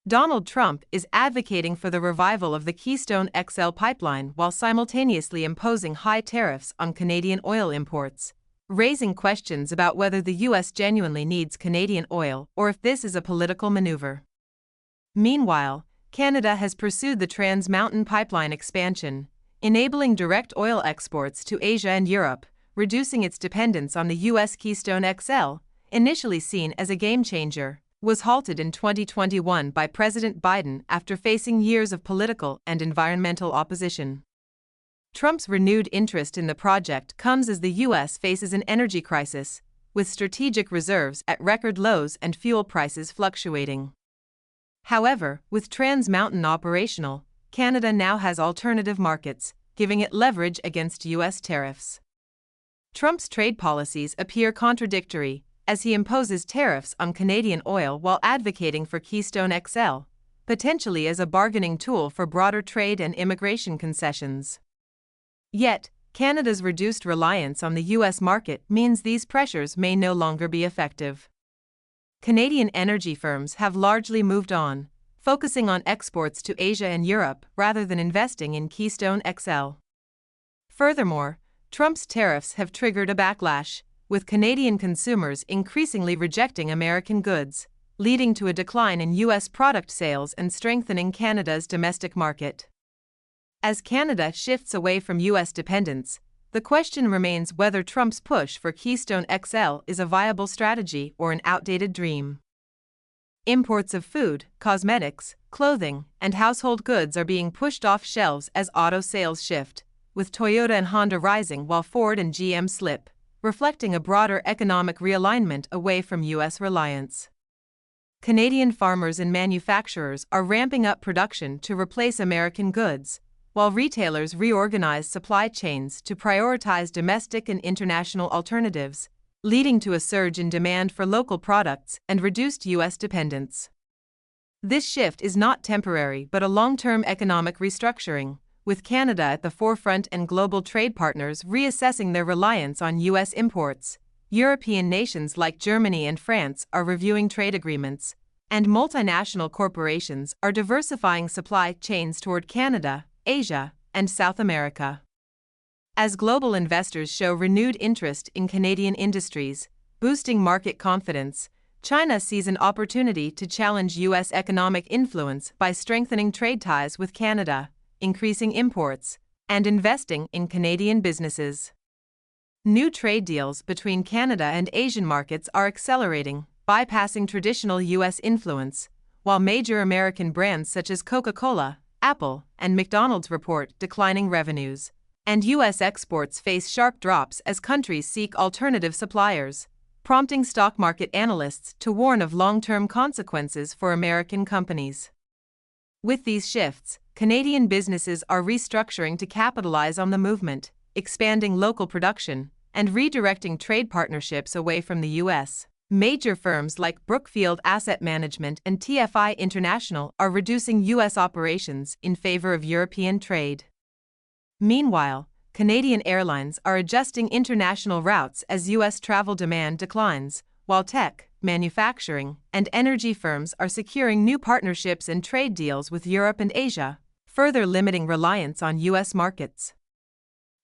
Donald Trump is advocating for the revival of the Keystone XL pipeline while simultaneously imposing high tariffs on Canadian oil imports, raising questions about whether the U.S. genuinely needs Canadian oil or if this is a political maneuver. Meanwhile, Canada has pursued the Trans Mountain Pipeline expansion, enabling direct oil exports to Asia and Europe, reducing its dependence on the U.S. Keystone XL, initially seen as a game-changer, was halted in 2021 by President Biden after facing years of political and environmental opposition. Trump's renewed interest in the project comes as the U.S. faces an energy crisis, with strategic reserves at record lows and fuel prices fluctuating. However, with Trans Mountain operational, Canada now has alternative markets, giving it leverage against U.S. tariffs. Trump's trade policies appear contradictory, as he imposes tariffs on Canadian oil while advocating for Keystone XL, potentially as a bargaining tool for broader trade and immigration concessions. Yet, Canada's reduced reliance on the U.S. market means these pressures may no longer be effective. Canadian energy firms have largely moved on, focusing on exports to Asia and Europe rather than investing in Keystone XL. Furthermore, Trump's tariffs have triggered a backlash, with Canadian consumers increasingly rejecting American goods, leading to a decline in U.S. product sales and strengthening Canada's domestic market. As Canada shifts away from U.S. dependence, the question remains whether Trump's push for Keystone XL is a viable strategy or an outdated dream. Imports of food, cosmetics, clothing, and household goods are being pushed off shelves as auto sales shift, with Toyota and Honda rising while Ford and GM slip, reflecting a broader economic realignment away from U.S. reliance. Canadian farmers and manufacturers are ramping up production to replace American goods, while retailers reorganize supply chains to prioritize domestic and international alternatives, leading to a surge in demand for local products and reduced U.S. dependence. This shift is not temporary but a long-term economic restructuring, with Canada at the forefront and global trade partners reassessing their reliance on U.S. imports. European nations like Germany and France are reviewing trade agreements, and multinational corporations are diversifying supply chains toward Canada, Asia, and South America. As global investors show renewed interest in Canadian industries, boosting market confidence, China sees an opportunity to challenge U.S. economic influence by strengthening trade ties with Canada, increasing imports, and investing in Canadian businesses. New trade deals between Canada and Asian markets are accelerating, bypassing traditional U.S. influence, while major American brands such as Coca-Cola, Apple, and McDonald's report declining revenues, and U.S. exports face sharp drops as countries seek alternative suppliers, prompting stock market analysts to warn of long-term consequences for American companies. With these shifts, Canadian businesses are restructuring to capitalize on the movement, expanding local production, and redirecting trade partnerships away from the U.S. Major firms like Brookfield Asset Management and TFI International are reducing U.S. operations in favor of European trade. Meanwhile, Canadian airlines are adjusting international routes as U.S. travel demand declines, while tech, manufacturing, and energy firms are securing new partnerships and trade deals with Europe and Asia, further limiting reliance on U.S. markets.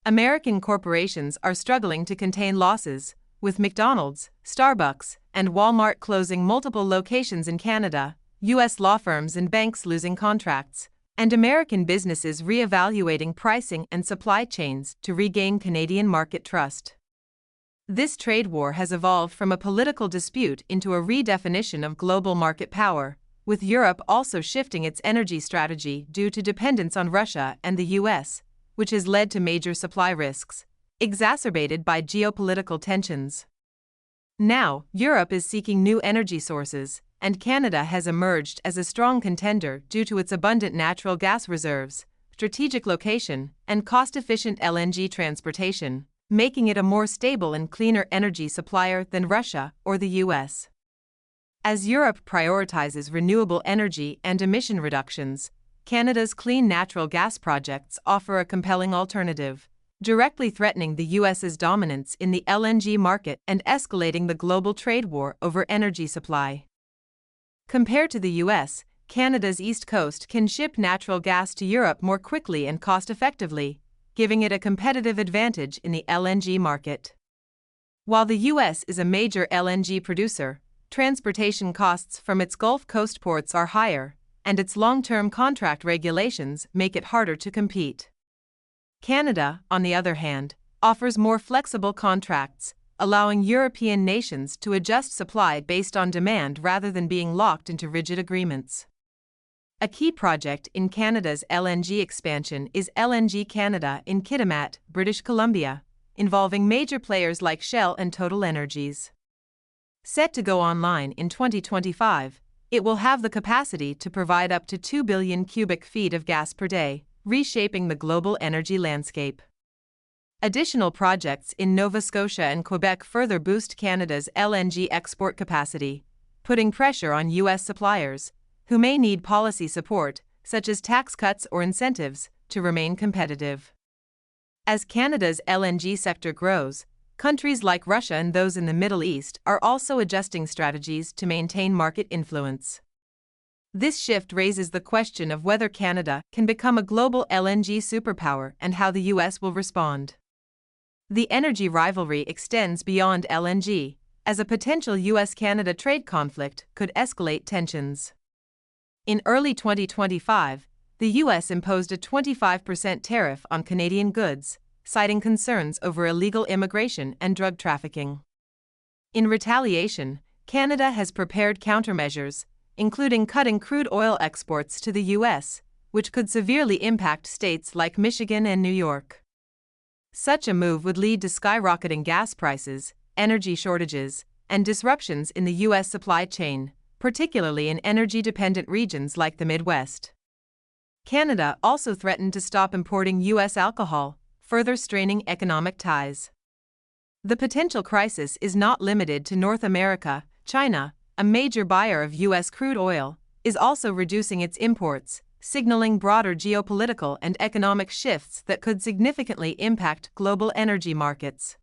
American corporations are struggling to contain losses, with McDonald's, Starbucks, and Walmart closing multiple locations in Canada, U.S. law firms and banks losing contracts, and American businesses reevaluating pricing and supply chains to regain Canadian market trust. This trade war has evolved from a political dispute into a redefinition of global market power, with Europe also shifting its energy strategy due to dependence on Russia and the U.S., which has led to major supply risks, exacerbated by geopolitical tensions. Now, Europe is seeking new energy sources, and Canada has emerged as a strong contender due to its abundant natural gas reserves, strategic location, and cost-efficient LNG transportation, making it a more stable and cleaner energy supplier than Russia or the U.S. As Europe prioritizes renewable energy and emission reductions, Canada's clean natural gas projects offer a compelling alternative, directly threatening the U.S.'s dominance in the LNG market and escalating the global trade war over energy supply. Compared to the U.S., Canada's east coast can ship natural gas to Europe more quickly and cost-effectively, giving it a competitive advantage in the LNG market. While the U.S. is a major LNG producer, transportation costs from its Gulf Coast ports are higher, and its long-term contract regulations make it harder to compete. Canada, on the other hand, offers more flexible contracts, allowing European nations to adjust supply based on demand rather than being locked into rigid agreements. A key project in Canada's LNG expansion is LNG Canada in Kitimat, British Columbia, involving major players like Shell and TotalEnergies. Set to go online in 2025, it will have the capacity to provide up to 2 billion cubic feet of gas per day, reshaping the global energy landscape. Additional projects in Nova Scotia and Quebec further boost Canada's LNG export capacity, putting pressure on U.S. suppliers, who may need policy support, such as tax cuts or incentives, to remain competitive. As Canada's LNG sector grows, countries like Russia and those in the Middle East are also adjusting strategies to maintain market influence. This shift raises the question of whether Canada can become a global LNG superpower and how the U.S. will respond. The energy rivalry extends beyond LNG, as a potential U.S.-Canada trade conflict could escalate tensions. In early 2025, the U.S. imposed a 25% tariff on Canadian goods, citing concerns over illegal immigration and drug trafficking. In retaliation, Canada has prepared countermeasures, including cutting crude oil exports to the U.S., which could severely impact states like Michigan and New York. Such a move would lead to skyrocketing gas prices, energy shortages, and disruptions in the U.S. supply chain, particularly in energy-dependent regions like the Midwest. Canada also threatened to stop importing U.S. alcohol, further straining economic ties. The potential crisis is not limited to North America. China, a major buyer of U.S. crude oil, is also reducing its imports, signaling broader geopolitical and economic shifts that could significantly impact global energy markets.